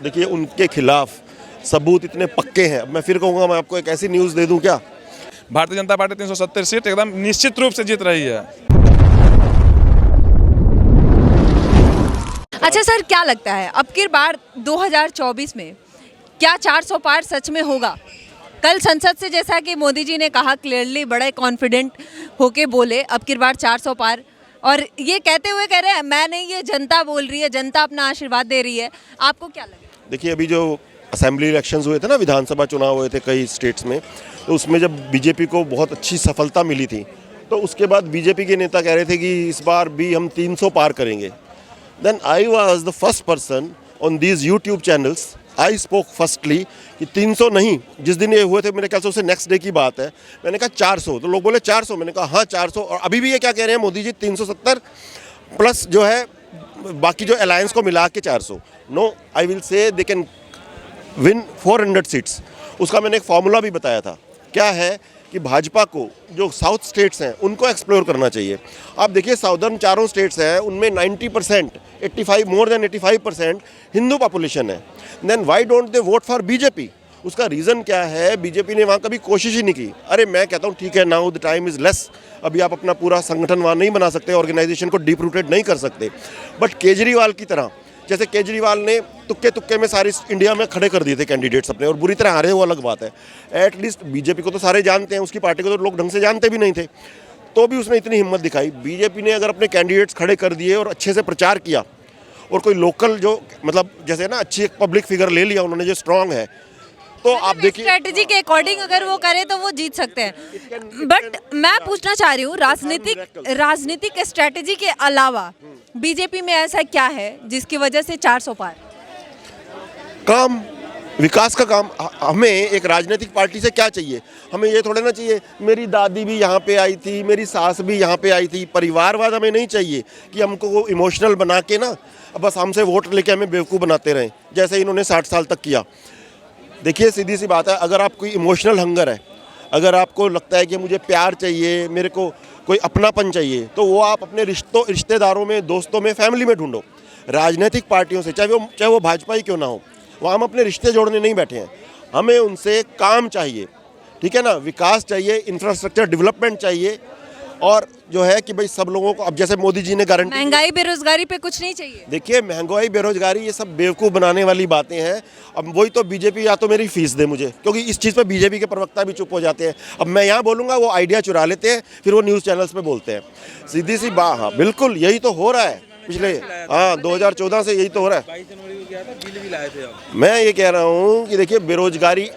देखिए उनके खिलाफ सबूत इतने पक्के हैं। अब मैं फिर कहूँगा, मैं आपको एक ऐसी न्यूज़ दे दूँ क्या, भारतीय जनता पार्टी 370 सीट एकदम निश्चित रूप से जीत रही है। अच्छा सर, क्या लगता है अब की बार 2024 में क्या 400 पार सच में होगा? कल संसद से जैसा कि मोदी जी ने कहा, क्लियरली बड़े कॉन्फिडेंट होके बोले अब की बार 400 पार, और ये कहते हुए कह रहे हैं मैं नहीं, ये जनता बोल रही है, जनता अपना आशीर्वाद दे रही है। आपको क्या लगता है? देखिए अभी जो असेंबली इलेक्शंस हुए थे ना, विधानसभा चुनाव हुए थे कई स्टेट्स में, तो उसमें जब बीजेपी को बहुत अच्छी सफलता मिली थी, तो उसके बाद बीजेपी के नेता कह रहे थे कि इस बार भी हम 300 पार करेंगे। Then I was the first person on these YouTube channels, I spoke firstly कि 300 नहीं, जिस दिन ये हुए थे मेरे ख्याल से उससे नेक्स्ट डे की बात है, मैंने कहा 400, तो लोग बोले 400, मैंने कहा हाँ 400। और अभी भी ये क्या कह रहे हैं मोदी जी, 370 प्लस जो है बाकी जो अलायंस को मिला के 400। No, I will say they can win 400 seats. उसका मैंने एक फॉर्मूला भी बताया था, क्या है कि भाजपा को जो साउथ स्टेट्स हैं उनको एक्सप्लोर करना चाहिए। आप देखिए साउदर्न चारों स्टेट्स हैं, उनमें 90%, 85, मोर देन 85% हिंदू पॉपुलेशन है। Then why don't they vote for BJP? उसका रीज़न क्या है? बीजेपी ने वहाँ कभी कोशिश ही नहीं की। अरे मैं कहता हूँ ठीक है, now the time is less, अभी आप अपना पूरा संगठन वहाँ नहीं बना सकते, ऑर्गेनाइजेशन को डीप रूटेड नहीं कर सकते, बट केजरीवाल की तरह, जैसे केजरीवाल ने तुक्के तुक्के में सारे इंडिया में खड़े कर दिए थे कैंडिडेट्स अपने, और बुरी तरह हारे, वो अलग बात है। एटलीस्ट बीजेपी को तो सारे जानते हैं, उसकी पार्टी को तो लोग ढंग से जानते भी नहीं थे, तो भी उसने इतनी हिम्मत दिखाई। बीजेपी ने अगर अपने कैंडिडेट्स खड़े कर दिए और अच्छे से प्रचार किया, और कोई लोकल जो मतलब जैसे ना अच्छी एक पब्लिक फिगर ले लिया उन्होंने जो स्ट्रांग है, तो आप देखिए स्ट्रेटजी के अकॉर्डिंग अगर वो करे तो वो जीत सकते हैं। बट मैं पूछना चाह रही हूँ, राजनीतिक स्ट्रेटजी के अलावा बीजेपी में ऐसा क्या है जिसकी वजह से 400 पार? काम, विकास का काम। हमें एक राजनीतिक पार्टी से क्या चाहिए? हमें ये थोड़ा ना चाहिए मेरी दादी भी यहाँ पे आई थी, मेरी सास भी यहाँ पे आई थी। परिवारवाद हमें नहीं चाहिए कि हमको वो इमोशनल बना के ना बस हमसे वोट लेके हमें बेवकूफ़ बनाते रहें, जैसे इन्होंने 60 साल तक किया। देखिए सीधी सी बात है, अगर आपको इमोशनल हंगर है, अगर आपको लगता है कि मुझे प्यार चाहिए, मेरे को कोई अपनापन चाहिए, तो वो आप अपने रिश्तेदारों में, दोस्तों में, फैमिली में ढूंढो। राजनीतिक पार्टियों से, चाहे वो भाजपा ही क्यों ना हो, वहाँ हम अपने रिश्ते जोड़ने नहीं बैठे हैं, हमें उनसे काम चाहिए, ठीक है ना, विकास चाहिए, इंफ्रास्ट्रक्चर डेवलपमेंट चाहिए, और जो है कि भाई सब लोगों को, अब जैसे मोदी जी ने गारंटी, महंगाई बेरोजगारी पे कुछ नहीं चाहिए। देखिए महंगाई बेरोजगारी ये सब बेवकूफ़ बनाने वाली बातें हैं। अब वही तो बीजेपी या तो मेरी फीस दे मुझे, क्योंकि इस चीज़ पर बीजेपी के प्रवक्ता भी चुप हो जाते हैं। अब मैं यहाँ बोलूँगा वो आइडिया चुरा लेते हैं, फिर वो न्यूज़ चैनल्स पे बोलते हैं। सीधी सी बात, हाँ बिल्कुल यही तो हो रहा है पिछले 2014 से यही तो हो रहा है। मैं ये कह रहा हूँ कि देखिए बेरोजगारी,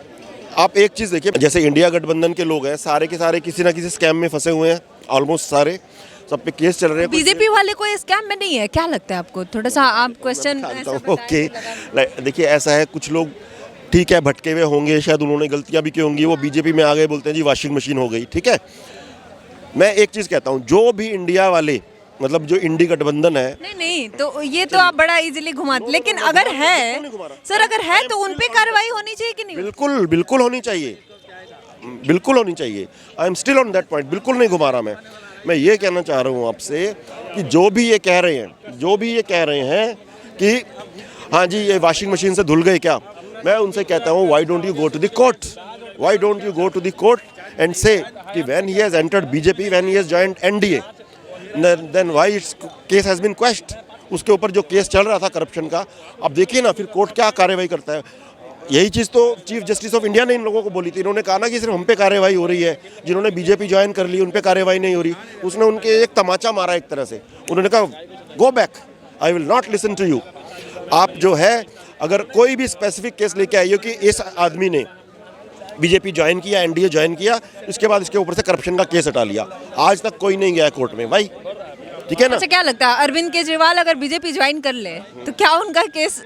आप एक चीज़ देखिए, जैसे इंडिया गठबंधन के लोग हैं सारे के सारे किसी ना किसी स्कैम में फंसे हुए हैं, ऑलमोस्ट सारे, सब पे केस चल रहे हैं। बीजेपी वाले कोई स्कैम में नहीं है, क्या लगता है आपको? थोड़ा सा आप क्वेश्चन। ओके, देखिए ऐसा है, कुछ लोग ठीक है भटके हुए होंगे, शायद उन्होंने गलतियां भी की होंगी, वो बीजेपी में आ गए, बोलते हैं जी वॉशिंग मशीन हो गई, ठीक है। मैं एक चीज़ कहता हूँ, जो भी इंडिया वाले, मतलब जो इंडी गठबंधन है, नहीं तो ये तो आप बड़ा इजीली घुमाते, लेकिन अगर है सर, अगर है तो उन पे कार्रवाई होनी चाहिए कि नहीं? बिल्कुल बिल्कुल होनी चाहिए, बिल्कुल होनी चाहिए। I am still on that point, बिल्कुल नहीं घुमा रहा मैं ये कहना चाह रहा हूँ आपसे कि जो भी ये कह रहे हैं कि हाँ जी ये वॉशिंग मशीन से धुल गए क्या, मैं उनसे कहता हूँ why don't you go to the court, why don't you go to the court and say कि when he has entered BJP, when he has joined NDA, then why its case has been questioned. उसके ऊपर जो case चल रहा था corruption का, अब देखिए ना फिर कोर्ट क्या कार्रवाई करता है। यही चीज़ तो चीफ जस्टिस ऑफ इंडिया ने इन लोगों को बोली थी। इन्होंने कहा ना कि सिर्फ हम पे कार्रवाई हो रही है, जिन्होंने बीजेपी ज्वाइन कर ली उन पे कार्रवाई नहीं हो रही। उसने उनके एक तमाचा मारा एक तरह से, उन्होंने कहा go back, I will not listen to you. आप जो है अगर कोई भी स्पेसिफिक केस लेके आइए कि इस आदमी ने बीजेपी ज्वाइन किया, एनडीए ज्वाइन किया, इसके बाद इसके ऊपर से करप्शन का केस हटा लिया, आज तक कोई नहीं गया कोर्ट में भाई, ठीक है ना। अच्छा क्या लगता है, अरविंद केजरीवाल अगर बीजेपी ज्वाइन कर ले तो क्या उनका केस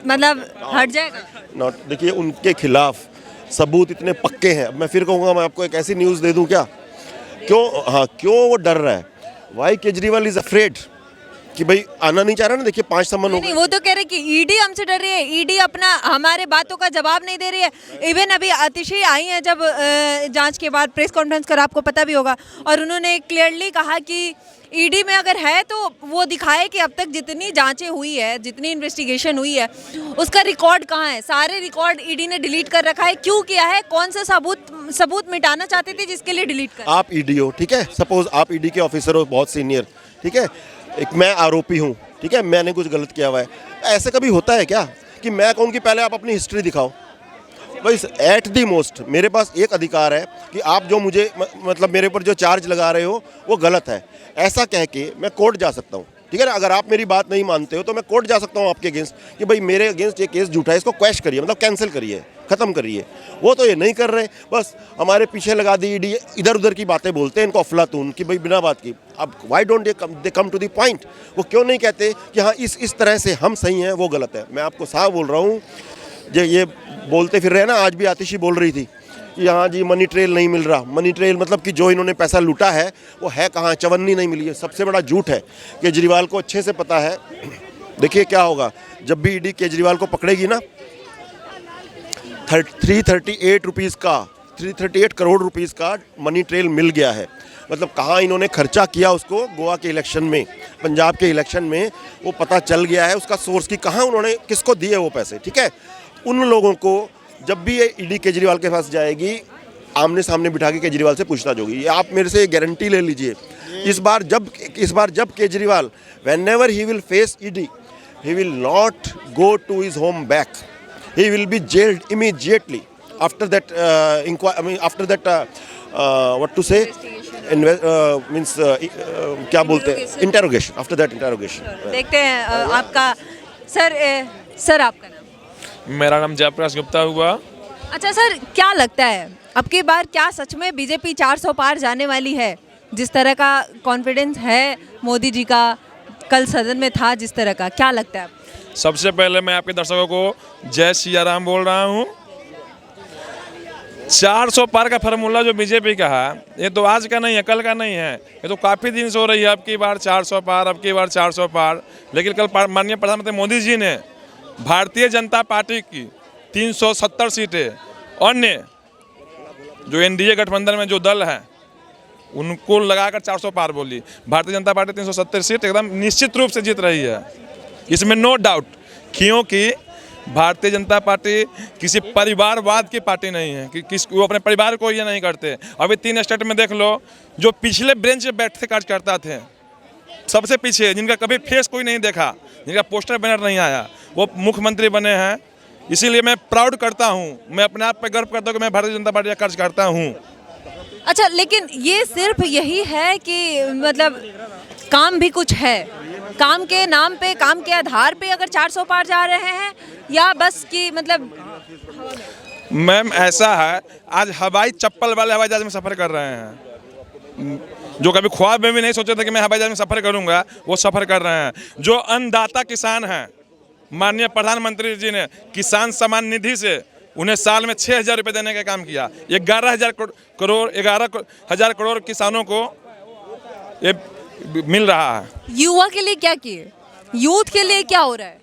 मतलब हट जाएगा? नॉट, देखिए उनके खिलाफ सबूत इतने पक्के हैं। अब मैं फिर कहूँगा, मैं आपको एक ऐसी न्यूज़ दे दूँ क्या, क्यों वो डर रहा है? Why Kejriwal is afraid? कि भाई आना नहीं चाह रहा ना, देखिए 5 सम्मन हो नहीं, गए। वो तो कह रहे कि ईडी हमसे डर रही है, ईडी अपना हमारे बातों का जवाब नहीं दे रही है। इवन अभी आतिशी आई हैं जब जांच के बाद प्रेस कॉन्फ्रेंस कर, आपको पता भी होगा, और उन्होंने क्लियरली कहा कि ईडी में अगर है तो वो दिखाए कि अब तक जितनी जांचें हुई है, जितनी इन्वेस्टिगेशन हुई है, उसका रिकॉर्ड कहाँ है। सारे रिकॉर्ड ईडी ने डिलीट कर रखा है। क्यों किया है? कौन सा सबूत मिटाना चाहते थे जिसके लिए डिलीट कर? आप ईडी हो, ठीक है, सपोज आप ईडी के ऑफिसर हो, बहुत सीनियर, ठीक है, एक मैं आरोपी हूँ, ठीक है, मैंने कुछ गलत किया हुआ है। ऐसे कभी होता है क्या कि मैं कहूँ कि पहले आप अपनी हिस्ट्री दिखाओ? भाई एट दी मोस्ट मेरे पास एक अधिकार है कि आप जो मुझे मतलब मेरे ऊपर जो चार्ज लगा रहे हो वो गलत है, ऐसा कह के मैं कोर्ट जा सकता हूँ, ठीक है ना। अगर आप मेरी बात नहीं मानते हो तो मैं कोर्ट जा सकता हूँ आपके अगेंस्ट कि भाई मेरे अगेंस्ट ये केस झूठा है, इसको क्वैश करिए, मतलब कैंसिल करिए, ख़त्म करिए। वो तो ये नहीं कर रहे, बस हमारे पीछे लगा दी ईडी, इधर उधर की बातें बोलते हैं, इनको अफलातून कि भाई बिना बात की। अब why don't they come to the point? वो क्यों नहीं कहते कि हाँ इस तरह से हम सही हैं, वो गलत है। मैं आपको साफ बोल रहा हूँ, जो ये बोलते फिर रहे ना, आज भी आतिशी बोल रही थी कि हाँ जी मनी ट्रेल नहीं मिल रहा। मनी ट्रेल मतलब कि जो इन्होंने पैसा लूटा है वो है कहाँ? चवन्नी नहीं मिली है, सबसे बड़ा झूठ है। केजरीवाल को अच्छे से पता है। देखिए क्या होगा जब भी ईडी केजरीवाल को पकड़ेगी ना, 338 करोड़ रुपीस का मनी ट्रेल मिल गया है। मतलब कहाँ इन्होंने खर्चा किया उसको, गोवा के इलेक्शन में, पंजाब के इलेक्शन में, वो पता चल गया है उसका सोर्स की, कहाँ उन्होंने किसको दिए वो पैसे, ठीक है। उन लोगों को जब भी ये ईडी केजरीवाल के पास जाएगी, आमने सामने बिठा के केजरीवाल से पूछताछ होगी। ये आप मेरे से गारंटी ले लीजिए। इस बार जब Kejriwal whenever he will face ED, he will not go to his home back. He will be jailed immediately after that what to say, means क्या बोलते हैं, interrogation, after that interrogation. देखते हैं आपका सर आपका नाम? मेरा नाम जयप्रकाश गुप्ता हुआ। अच्छा सर, क्या लगता है अब की बार क्या सच में बीजेपी 400 पार जाने वाली है? जिस तरह का कॉन्फिडेंस है मोदी जी का, कल सदन में था जिस तरह का, क्या लगता है? सबसे पहले मैं आपके दर्शकों को जय सिया राम बोल रहा हूँ। 400 पार का फार्मूला जो बीजेपी का है, ये तो आज का नहीं है, कल का नहीं है, ये तो काफ़ी दिन से हो रही है। अब की बार 400 पार, अब की बार 400 पार। लेकिन कल माननीय प्रधानमंत्री मोदी जी ने भारतीय जनता पार्टी की 370 सीटें, अन्य जो एनडीए गठबंधन में जो दल हैं उनको लगाकर 400 पार बोली। भारतीय जनता पार्टी 370 सीट एकदम निश्चित रूप से जीत रही है, इसमें नो डाउट। क्योंकि भारतीय जनता पार्टी किसी परिवारवाद की पार्टी नहीं है कि वो अपने परिवार को ये नहीं करते। अभी 3 स्टेट में देख लो, जो पिछले बेंच पे बैठते कार्यकर्ता थे, सबसे पीछे, जिनका कभी फेस कोई नहीं देखा, जिनका पोस्टर बैनर नहीं आया, वो मुख्यमंत्री बने हैं। इसीलिए मैं प्राउड करता हूँ, मैं अपने आप पे गर्व करता हूँ कि मैं भारतीय जनता पार्टी का कार्यकर्ता हूँ। अच्छा, लेकिन ये सिर्फ यही है कि मतलब काम भी कुछ है? काम के नाम पे, काम के आधार पे अगर 400 पार जा रहे हैं, या बस कि मतलब? मैम ऐसा है, आज हवाई चप्पल वाले हवाई जहाज में सफ़र कर रहे हैं। जो कभी ख्वाब में भी नहीं सोचे थे कि मैं हवाई जहाज में सफ़र करूंगा, वो सफ़र कर रहे हैं। जो अन्नदाता किसान हैं, माननीय प्रधानमंत्री जी ने किसान सम्मान निधि से उन्हें साल में 6,000 रुपये देने का काम किया। 11,000 करोड़ किसानों को ये मिल रहा है। युवा के लिए क्या किए? यूथ के लिए क्या हो रहा है?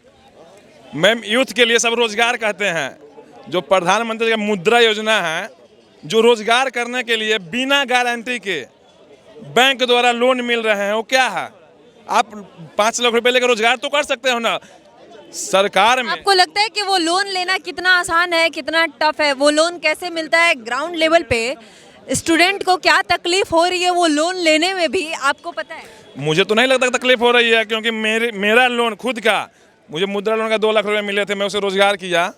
मैम यूथ के लिए सब रोजगार कहते हैं। जो प्रधानमंत्री का मुद्रा योजना है, जो रोजगार करने के लिए बिना गारंटी के बैंक द्वारा लोन मिल रहे हैं, वो क्या है? आप 5 लाख रुपए लेकर रोजगार तो कर सकते हो ना। सरकार में आपको लगता है कि वो लोन लेना कितना आसान है, कितना टफ है? वो लोन कैसे मिलता है ग्राउंड लेवल पे? स्टूडेंट को क्या तकलीफ हो रही है वो लोन लेने में भी, आपको पता है? मुझे तो नहीं लगता तकलीफ हो रही है, क्योंकि मेरा लोन खुद का, मुझे मुद्रा लोन का 2 लाख रुपए मिले थे, मैं उसे रोजगार किया।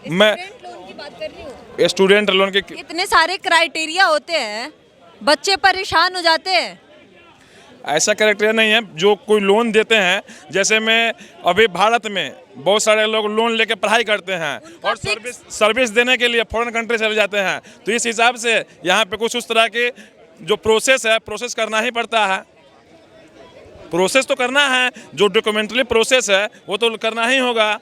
मैं लोन की बात कर रही हूँ। स्टूडेंट लोन के इतने सारे क्राइटेरिया होते हैं, बच्चे परेशान हो जाते हैं। ऐसा कैरेक्टर नहीं है जो कोई लोन देते हैं। जैसे मैं अभी भारत में बहुत सारे लोग लोन लेके पढ़ाई करते हैं और सर्विस देने के लिए फॉरेन कंट्री चले जाते हैं। तो इस हिसाब से यहाँ पे कुछ उस तरह के जो प्रोसेस है, प्रोसेस करना ही पड़ता है। प्रोसेस तो करना है, जो डॉक्यूमेंट्री प्रोसेस है वो तो करना ही होगा।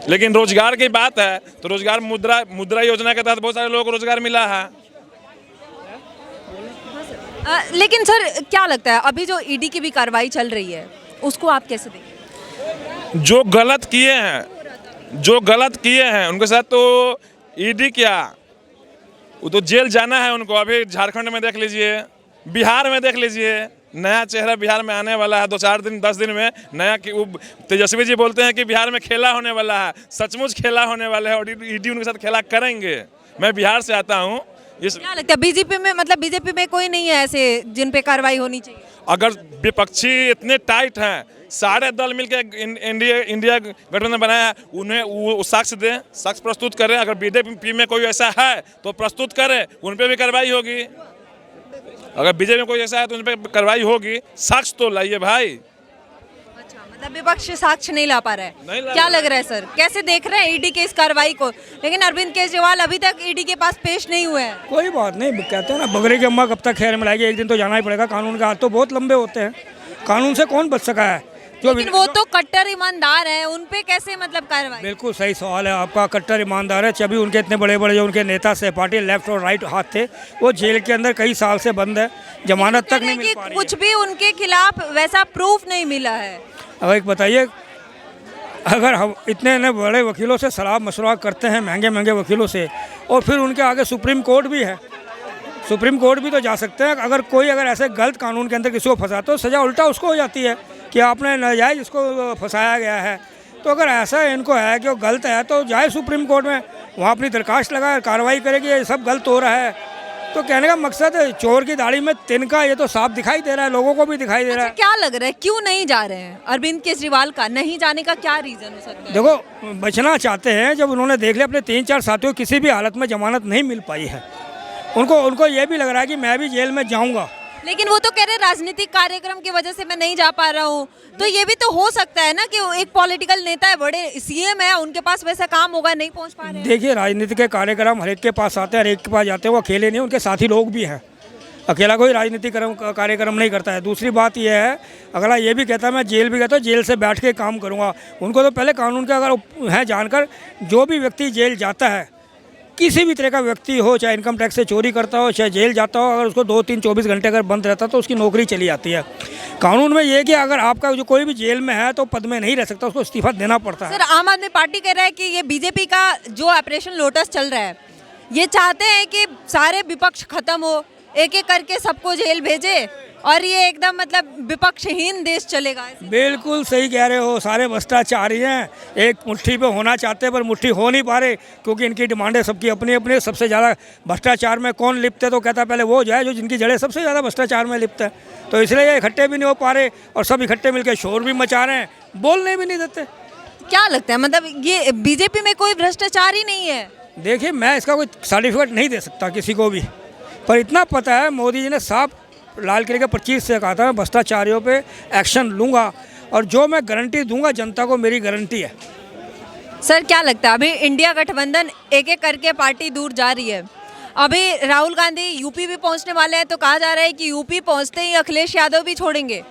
लेकिन रोजगार की बात है तो रोजगार मुद्रा योजना के तहत बहुत सारे लोगों को रोजगार मिला है। लेकिन सर क्या लगता है अभी जो ईडी की भी कार्रवाई चल रही है उसको आप कैसे देखते जो गलत किए हैं उनके साथ तो ईडी क्या, वो तो जेल जाना है उनको। अभी झारखंड में देख लीजिए, बिहार में देख लीजिए, नया चेहरा बिहार में आने वाला है 2-4 दिन 10 दिन में नया। तेजस्वी जी बोलते हैं कि बिहार में खेला होने वाला है, सचमुच खेला होने वाला है और ईडी उनके साथ खेला करेंगे। मैं बिहार से आता हूँ। क्या लगता है बीजेपी में, मतलब बीजेपी में कोई नहीं है ऐसे जिन पे कार्रवाई होनी चाहिए? अगर विपक्षी इतने टाइट हैं, सारे दल मिलकर इंडिया गठबंधन बनाया, उन्हें वो साक्ष्य दें, साक्ष्य प्रस्तुत करें। अगर बीजेपी में कोई ऐसा है तो प्रस्तुत करें, उन पर भी कार्रवाई होगी। अगर बीजेपी में कोई ऐसा है तो उन पर कार्रवाई होगी। साक्ष्य तो लाइए भाई। अच्छा, मतलब विपक्ष साक्ष्य नहीं ला पा रहा है। ला क्या लग रहा है सर, कैसे देख रहे हैं ईडी के इस कार्रवाई को? लेकिन अरविंद केजरीवाल अभी तक ईडी के पास पेश नहीं हुए हैं। कोई बात नहीं, कहते हैं ना बगरे की अम्मा कब तक खैर मिलाएगी, एक दिन तो जाना ही पड़ेगा। कानून के हाथ तो बहुत लंबे होते हैं, कानून से कौन बच सका है? लेकिन वो तो कट्टर ईमानदार है, उन पे कैसे मतलब कार्रवाई? बिल्कुल सही सवाल है आपका। कट्टर ईमानदार है, तभी उनके इतने बड़े बड़े जो उनके नेता सहपाठी लेफ्ट और राइट हाथ थे वो जेल के अंदर कई साल से बंद है, जमानत तक नहीं मिल पा रही है। कुछ भी उनके खिलाफ वैसा प्रूफ नहीं मिला है। अब एक बताइए, अगर हम इतने बड़े वकीलों से सलाह मशवरा करते हैं, महंगे महंगे वकीलों से, और फिर उनके आगे सुप्रीम कोर्ट भी है, सुप्रीम कोर्ट भी तो जा सकते हैं। अगर कोई ऐसे गलत कानून के अंदर किसी को फंसा तो सज़ा उल्टा उसको हो जाती है कि आपने नाजायज़ इसको फंसाया गया है। तो अगर ऐसा इनको है कि वो गलत है तो जाए सुप्रीम कोर्ट में, वहाँ अपनी दरखास्त लगाए, कार्रवाई करेगी ये सब गलत हो रहा है। तो कहने का मकसद है चोर की दाढ़ी में तिनका, ये तो साफ दिखाई दे रहा है, लोगों को भी दिखाई दे रहा है। क्या लग रहा है क्यों नहीं जा रहे हैं अरविंद केजरीवाल का नहीं जाने का क्या रीजन हो सकता है? देखो, बचना चाहते हैं। जब उन्होंने देख लिया अपने 3-4 साथियों को किसी भी हालत में जमानत नहीं मिल पाई है, उनको ये भी लग रहा है कि मैं भी जेल में जाऊंगा। लेकिन वो तो कह रहे राजनीतिक कार्यक्रम की वजह से मैं नहीं जा पा रहा हूँ। तो ये भी तो हो सकता है ना कि एक पॉलिटिकल नेता है, बड़े सीएम है, उनके पास वैसा काम होगा, नहीं पहुँच पा रहे हैं। देखिए, राजनीति के कार्यक्रम हर एक के पास आते हैं, हर एक के पास जाते हैं। वो अकेले नहीं, उनके साथी लोग भी हैं। अकेला कोई राजनीतिक कार्यक्रम नहीं करता है। दूसरी बात यह है, अगला ये भी कहता है मैं जेल भी गया तो जेल से बैठ के काम करूँगा। उनको तो पहले कानून के अगर है जानकर, जो भी व्यक्ति जेल जाता है, किसी भी तरह का व्यक्ति हो, चाहे इनकम टैक्स से चोरी करता हो, चाहे जेल जाता हो, अगर उसको 2-3-24 घंटे अगर बंद रहता तो उसकी नौकरी चली जाती है। कानून में ये है कि अगर आपका जो कोई भी जेल में है तो पद में नहीं रह सकता, उसको इस्तीफा देना पड़ता है। सर, आम आदमी पार्टी कह रहा है कि ये बीजेपी का जो ऑपरेशन लोटस चल रहा है, ये चाहते हैं कि सारे विपक्ष खत्म हो, एक एक करके सबको जेल भेजे और ये एकदम मतलब विपक्षहीन देश चलेगा। बिल्कुल सही कह रहे हो, सारे भ्रष्टाचारी हैं, एक मुट्ठी पे होना चाहते हैं पर मुट्ठी हो नहीं पा रहे, क्योंकि इनकी डिमांडें सबकी अपनी अपनी। सबसे ज़्यादा भ्रष्टाचार में कौन लिप्त है तो कहता है पहले वो जाए जो जिनकी जड़ें सबसे ज़्यादा भ्रष्टाचार में लिप्त है। तो इसलिए ये इकट्ठे भी नहीं हो पा रहे और सब इकट्ठे मिलकर शोर भी मचा रहे हैं, बोलने भी नहीं देते। क्या लगता है, मतलब ये बीजेपी में कोई भ्रष्टाचार ही नहीं है? देखिए, मैं इसका कोई सर्टिफिकेट नहीं दे सकता किसी को भी, पर इतना पता है मोदी जी ने साफ लाल किले के 25 से कहा था मैं भ्रष्टाचारियों पे एक्शन लूँगा और जो मैं गारंटी दूंगा जनता को, मेरी गारंटी है। सर, क्या लगता है अभी इंडिया गठबंधन एक एक करके पार्टी दूर जा रही है? अभी राहुल गांधी यूपी भी पहुंचने वाले हैं, तो कहा जा रहा है कि यूपी पहुंचते ही अखिलेश यादव भी छोड़ेंगे।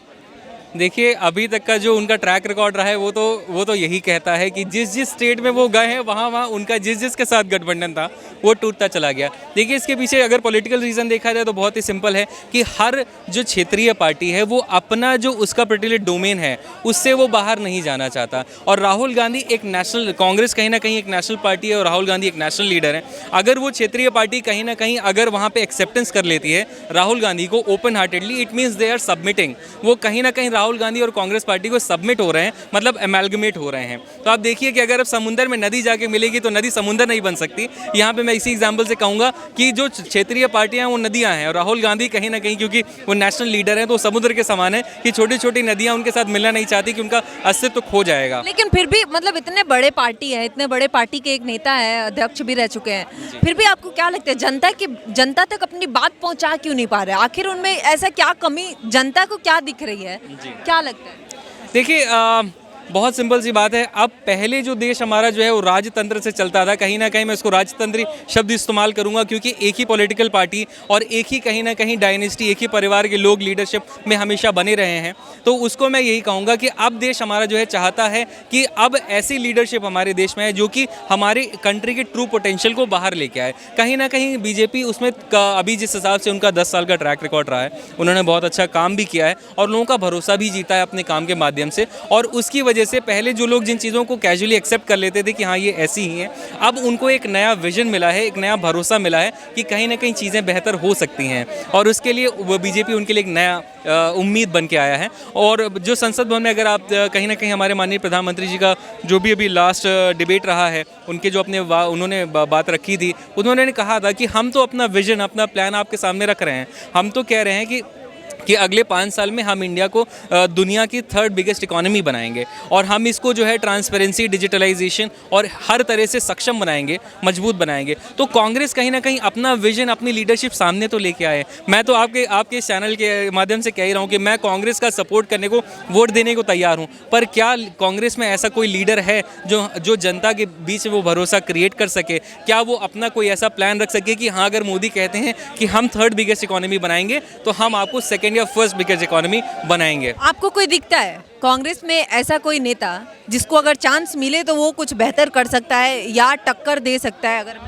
देखिए, अभी तक का जो उनका ट्रैक रिकॉर्ड रहा है वो तो यही कहता है कि जिस जिस स्टेट में वो गए हैं वहाँ उनका जिसके साथ गठबंधन था वो टूटता चला गया। देखिए, इसके पीछे अगर पॉलिटिकल रीज़न देखा जाए तो बहुत ही सिंपल है कि हर जो क्षेत्रीय पार्टी है वो अपना जो उसका पर्टिकुलर डोमेन है उससे वो बाहर नहीं जाना चाहता। और राहुल गांधी एक नेशनल, कांग्रेस कहीं ना कहीं एक नेशनल पार्टी है और राहुल गांधी एक नेशनल लीडर है। अगर वो क्षेत्रीय पार्टी कहीं ना कहीं अगर वहाँ पर एक्सेप्टेंस कर लेती है राहुल गांधी को open heartedly, it means they are submitting. वो कहीं ना कहीं राहुल गांधी और कांग्रेस पार्टी को सबमिट हो रहे हैं, मतलब एमैल्गमेट हो रहे हैं। तो आप देखिए कि अगर अब समुंदर में नदी जाके मिलेगी तो नदी समुंदर नहीं बन सकती। यहाँ पे मैं इसी एग्जांपल से कहूँगा कि जो क्षेत्रीय पार्टियां वो नदियाँ हैं और राहुल गांधी कहीं ना कहीं क्योंकि वो नेशनल लीडर हैं तो समुद्र के समान है कि छोटी छोटी नदियाँ उनके साथ मिलना नहीं चाहती कि उनका अस्तित्व खो जाएगा। लेकिन फिर भी मतलब इतने बड़े पार्टी है, इतने बड़े पार्टी के एक नेता है, अध्यक्ष भी रह चुके हैं, फिर भी आपको क्या लगता है जनता तक अपनी बात पहुँचा क्यों नहीं पा रहे? आखिर उनमें ऐसा क्या कमी जनता को क्या दिख रही है, क्या लगता है? देखिए, बहुत सिंपल सी बात है। अब पहले जो देश हमारा जो है वो राजतंत्र से चलता था, कहीं ना कहीं मैं इसको राजतंत्री शब्द इस्तेमाल करूंगा क्योंकि एक ही पॉलिटिकल पार्टी और एक ही कहीं ना कहीं डायनेस्टी, एक ही परिवार के लोग लीडरशिप में हमेशा बने रहे हैं। तो उसको मैं यही कहूँगा कि अब देश हमारा जो है चाहता है कि अब ऐसी लीडरशिप हमारे देश में है जो कि हमारे कंट्री के ट्रू पोटेंशियल को बाहर लेके आए। कहीं ना कहीं बीजेपी उसमें अभी जिस हिसाब से उनका 10 साल का ट्रैक रिकॉर्ड रहा है, उन्होंने बहुत अच्छा काम भी किया है और लोगों का भरोसा भी जीता है अपने काम के माध्यम से। और उसकी वजह से पहले जो लोग जिन चीज़ों को कैजुअली एक्सेप्ट कर लेते थे कि हाँ ये ऐसी ही हैं, अब उनको एक नया विजन मिला है, एक नया भरोसा मिला है कि कहीं ना कहीं चीज़ें बेहतर हो सकती हैं और उसके लिए वो बीजेपी उनके लिए एक नया उम्मीद बन के आया है। और जो संसद भवन में अगर आप कहीं ना कहीं हमारे माननीय प्रधानमंत्री जी का जो भी अभी लास्ट डिबेट रहा है, उनके जो अपने उन्होंने बात रखी थी, उन्होंने कहा था कि हम तो अपना विजन, अपना प्लान आपके सामने रख रहे हैं। हम तो कह रहे हैं कि अगले 5 साल में हम इंडिया को दुनिया की 3rd बिगेस्ट इकोनॉमी बनाएंगे और हम इसको जो है ट्रांसपेरेंसी, डिजिटलाइजेशन और हर तरह से सक्षम बनाएंगे, मजबूत बनाएंगे। तो कांग्रेस कहीं ना कहीं अपना विजन, अपनी लीडरशिप सामने तो लेके आए। मैं तो आपके चैनल के माध्यम से कह ही रहा हूँ कि मैं कांग्रेस का सपोर्ट करने को, वोट देने को तैयार हूँ, पर क्या कांग्रेस में ऐसा कोई लीडर है जो जनता के बीच वो भरोसा क्रिएट कर सके? क्या वो अपना कोई ऐसा प्लान रख सके कि हाँ अगर मोदी कहते हैं कि हम 3rd बिगेस्ट इकोनॉमी बनाएंगे तो हम आपको 2nd या 1st बिगेस्ट इकोनॉमी बनाएंगे? आपको कोई दिखता है कांग्रेस में ऐसा कोई नेता जिसको अगर चांस मिले तो वो कुछ बेहतर कर सकता है या टक्कर दे सकता है? अगर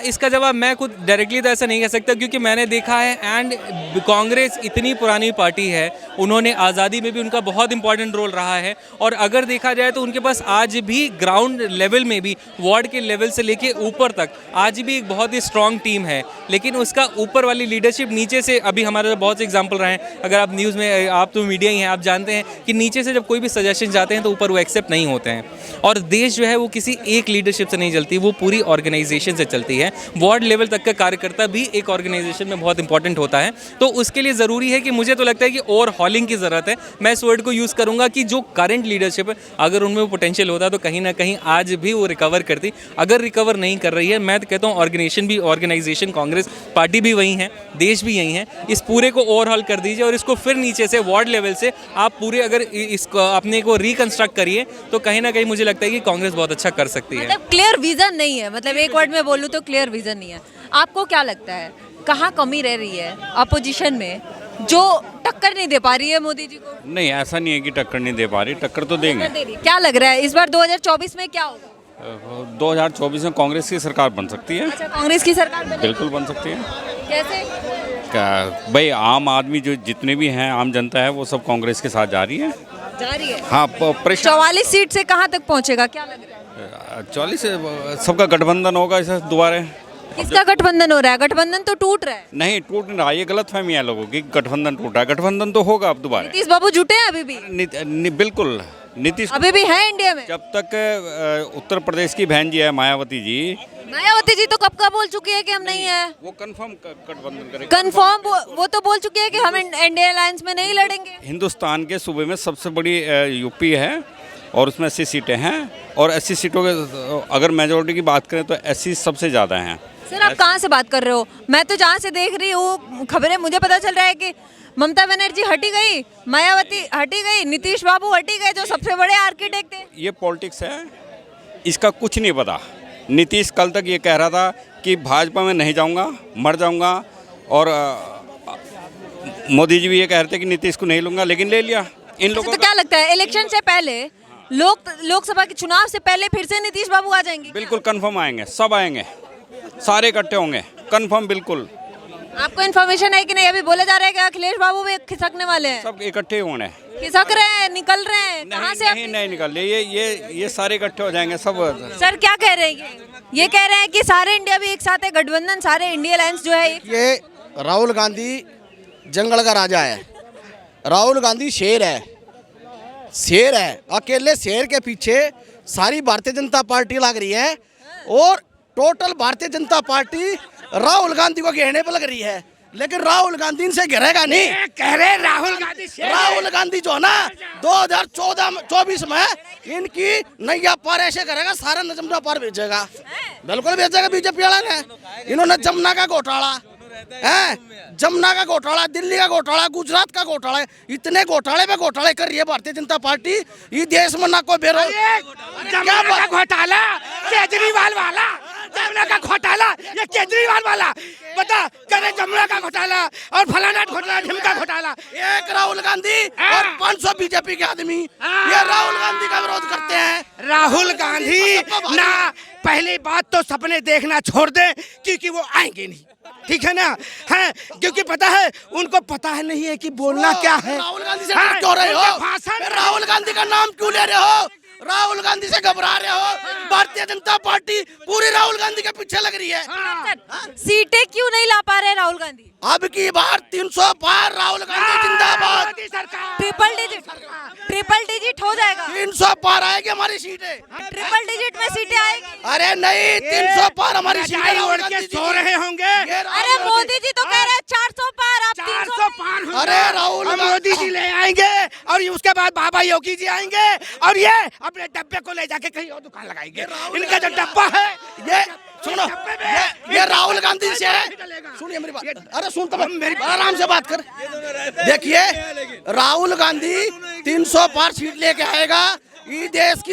इसका जवाब मैं खुद डायरेक्टली तो ऐसा नहीं कह सकता क्योंकि मैंने देखा है एंड कांग्रेस इतनी पुरानी पार्टी है, उन्होंने आज़ादी में भी उनका बहुत इंपॉर्टेंट रोल रहा है और अगर देखा जाए तो उनके पास आज भी ग्राउंड लेवल में भी, वार्ड के लेवल से लेके ऊपर तक आज भी एक बहुत ही स्ट्रॉन्ग टीम है। लेकिन उसका ऊपर वाली लीडरशिप नीचे से, अभी हमारे बहुत से एग्जाम्पल रहे हैं, अगर आप न्यूज़ में, आप तो मीडिया ही हैं, आप जानते हैं कि नीचे से जब कोई भी सजेशन जाते हैं तो ऊपर वो एक्सेप्ट नहीं होते हैं। और देश जो है वो किसी एक लीडरशिप से नहीं चलती, वो पूरी ऑर्गेनाइजेशन से चलती है। वार्ड लेवल तक का कार्यकर्ता भी एक ऑर्गेनाइजेशन में बहुत इंपॉर्टेंट होता है। तो उसके लिए ज़रूरी है कि मुझे तो लगता है कि ओवर हॉलिंग की ज़रूरत है। मैं इस वर्ड को यूज़ करूँगा कि जो करंट लीडरशिप है, अगर उनमें वो पोटेंशियल होता तो कहीं ना कहीं आज भी वो रिकवर करती। अगर रिकवर नहीं कर रही है, मैं तो कहता हूँ ऑर्गेनाइजेशन कांग्रेस पार्टी भी वही है, देश भी यही है। इस पूरे को ओवरहॉल कर दीजिए और इसको फिर नीचे से वार्ड लेवल से आप पूरे अगर इसको अपने को रिकंस्ट्रक्ट करिए तो कहीं ना कहीं मुझे लगता है कि कांग्रेस बहुत अच्छा कर सकती है। मतलब क्लियर विजन नहीं है, मतलब एक वर्ड में बोलूँ तो क्लियर विजन नहीं है। आपको क्या लगता है कहाँ कमी रह रही है अपोजिशन में जो टक्कर नहीं दे पा रही है मोदी जी को? नहीं, ऐसा नहीं है कि टक्कर नहीं दे पा रही, टक्कर तो देंगे। क्या लग रहा है इस बार 2024 में क्या होगा? 2024 में कांग्रेस की सरकार बन सकती है। अच्छा, कांग्रेस की सरकार बनेगी? बिल्कुल बन सकती है। कैसे? भाई आम आदमी जो जितने भी हैं, आम जनता है, वो सब कांग्रेस के साथ जा रही है। हाँ, 44 सीट से कहाँ तक पहुँचेगा, क्या लग रहा है? 44 से सबका गठबंधन होगा इसे दोबारा। किसका गठबंधन हो रहा है? गठबंधन तो टूट रहा है। नहीं, टूट नहीं रहा, ये गलतफहमी है लोगों की, गठबंधन टूट रहा है। गठबंधन तो होगा अब दोबारा। नीतीश बाबू जुटे हैं अभी भी? बिल्कुल, नीतीश अभी भी है इंडिया में। जब तक उत्तर प्रदेश की बहन जी है मायावती जी तो कब का बोल चुकी है कि हम नहीं है, वो कंफर्म गठबंधन करेंगे। कंफर्म वो तो बोल चुकी है कि हम एनडीए अलायंस में नहीं लड़ेंगे। हिंदुस्तान के सूबे में सबसे बड़ी यूपी है और उसमें 80 सीटें हैं और 80 सीटों के अगर मेजोरिटी की बात करें तो 80 सबसे ज़्यादा हैं। सर आप कहाँ से बात कर रहे हो? मैं तो जहाँ से देख रही हूँ खबरें, मुझे पता चल रहा है कि ममता बनर्जी हटी गई, मायावती हटी गई, नीतीश बाबू हटी गए जो सबसे बड़े आर्किटेक्ट थे। ये पॉलिटिक्स है, इसका कुछ नहीं पता। नीतीश कल तक ये कह रहा था कि भाजपा में नहीं जाऊंगा, मर जाऊंगा, और मोदी जी भी ये कह रहे थे कि नीतीश को नहीं लूंगा, लेकिन ले लिया इन लोगों तो क्या लगता है इलेक्शन से पहले, लोकसभा के चुनाव से पहले फिर से नीतीश बाबू आ जाएंगे? बिल्कुल कंफर्म आएंगे, सब आएंगे, सारे इकट्ठे होंगे, कंफर्म बिल्कुल। आपको इन्फॉर्मेशन है कि नहीं? अभी बोला जा रहा है कि अखिलेश बाबू भी खिसकने वाले हैं। सब इकट्ठे होंगे। खिसक रहे हैं, निकल रहे हैं, कहाँ से? नहीं निकल रहे, ये सारे इकट्ठे हो जाएंगे सब। सर क्या कह रहे हैं ये कह रहे हैं कि सारे इंडिया भी एक साथ है, गठबंधन, सारे इंडिया अलायंस जो है। ये राहुल गांधी जंगल का राजा है, राहुल गांधी शेर है, शेर है। अकेले शेर के पीछे सारी भारतीय जनता पार्टी लग रही है और टोटल भारतीय जनता पार्टी राहुल गांधी को घेरने पर लग रही है, लेकिन राहुल गांधी इनसे घेरेगा नहीं। कह रहे राहुल गांधी जो है ना 2024 में इनकी नैया पार ऐसे करेगा, सारा जमुना पार भेजेगा, बिल्कुल भेजेगा। बीजेपी वाला ने इन्होंने जमुना का घोटाला हैं जमुना का घोटाला, दिल्ली का घोटाला, गुजरात का घोटाला, इतने घोटाले पे घोटाले कर रही है भारतीय जनता पार्टी। ये देश में ना कोई जमुना का घोटाला केजरीवाल वाला, जमुना का घोटाला ये केजरीवाल वाला बता करे, जमुना का घोटाला और फलाना घोटाला, ढिमका घोटाला। एक राहुल गांधी और 500 बीजेपी के आदमी ये राहुल गांधी का विरोध करते हैं। राहुल गांधी ना, पहली बात तो सपने देखना छोड़ दे, क्योंकि वो आएंगे नहीं, ठीक है ना, है क्योंकि पता है उनको, पता है नहीं है कि बोलना क्या है। राहुल गांधी से डर क्यों रहे हो? राहुल गांधी का नाम क्यों ले रहे हो? राहुल गांधी से घबरा रहे हो? भारतीय जनता पार्टी पूरी राहुल गांधी के पीछे लग रही है। सीटें क्यों नहीं ला पा रहे राहुल गांधी? अब की बार 300 पार, राहुल गांधी जिंदाबाद। ट्रिपल डिजिट हो जाएगा, 300 पार आएगी हमारी सीटें, ट्रिपल डिजिट में सीटें आएगी। अरे नहीं, 300 पार हमारी सीटें। राहुल गांधी सो रहे होंगे। अरे मोदी जी तो कह रहे हैं 400 पार, आप 400 पार होंगे। अरे राहुल मोदी जी ले आएंगे और उसके बाद बाबा योगी जी आएंगे और ये अपने डब्बे को ले जाके कहीं और दुकान लगाएंगे। इनका जो डब्बा है, ये सुनो, ये राहुल गांधी से, सुनिए मेरी बात, अरे सुन तो मेरी आराम से बात कर। देखिए राहुल गांधी 300 पार सीट लेके आएगा। ये देश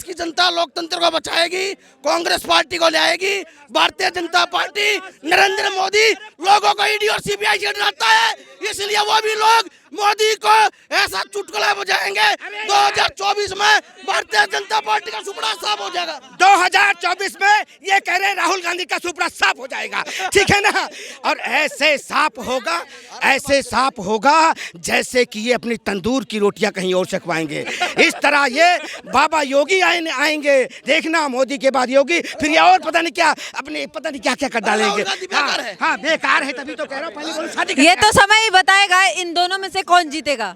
की जनता लोकतंत्र को बचाएगी, कांग्रेस पार्टी को ले आएगी। भारतीय जनता पार्टी, नरेंद्र मोदी लोगों को ईडी और सीबीआई से डराता है, इसलिए वो भी लोग मोदी को ऐसा चुटकुला बजाएंगे। 2024 में भारतीय जनता पार्टी का सुपड़ा साफ हो जाएगा। 2024 में ये कह रहे हैं राहुल गांधी का सुपड़ा साफ हो जाएगा, ठीक है ना, और ऐसे साफ होगा जैसे कि ये अपनी तंदूर की रोटियां कहीं और सेकवाएंगे। इस तरह ये बाबा योगी आएंगे, देखना मोदी के बाद योगी, फिर ये और पता नहीं क्या कर डालेंगे। हाँ बेकार है, तभी तो कह रहा हूँ, पहले शादी। ये तो समय ही बताएगा इन दोनों में से कौन जीतेगा।